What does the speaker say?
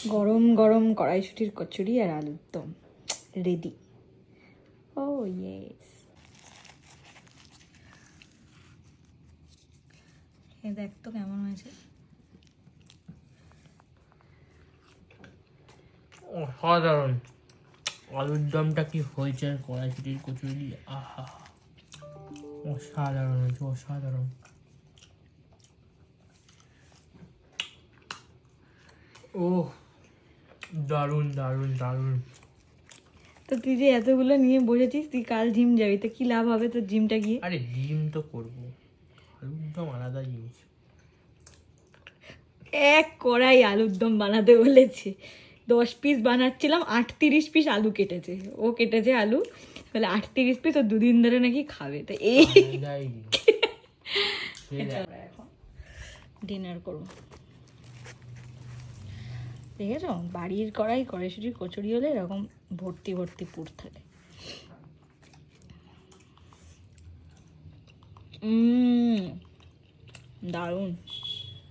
গরম গরম কড়াইশুটির কচুরি আর আলুর দম রেডি। ও ইয়েস, দেখ তো কেমন হয়েছে। অসাধারণ। আলুর দমটা কি হয়েছে আর কড়াইশুটির কচুরি, আহা অসাধারণ হয়েছে, অসাধারণ। ও দারুণ দারুণ দারুণ। তো তুই যে এতগুলো নিয়ে বসেছিস, তুই কাল জিম যাবি, তো কি লাভ হবে তোর জিমটা গিয়ে? আরে ডিম তো করবো, আলুর দম আলাদা জিনিস। এক কড়াই আলুর দম বানাতে বলেছে, 10 পিস বানাচ্ছিলাম, 38 পিস আলু কেটেছে, ও কেটেছে আলু, তাহলে 38 পিস ও দুদিন ধরে নাকি খাবে। তো এই আলাদাই জিনিস। এখন ডিনার করবো। দেখেছ, বাড়ির কড়াইশুটির কচুরি হলে এরকম ভর্তি ভর্তি পুর থাকে। দারুণ।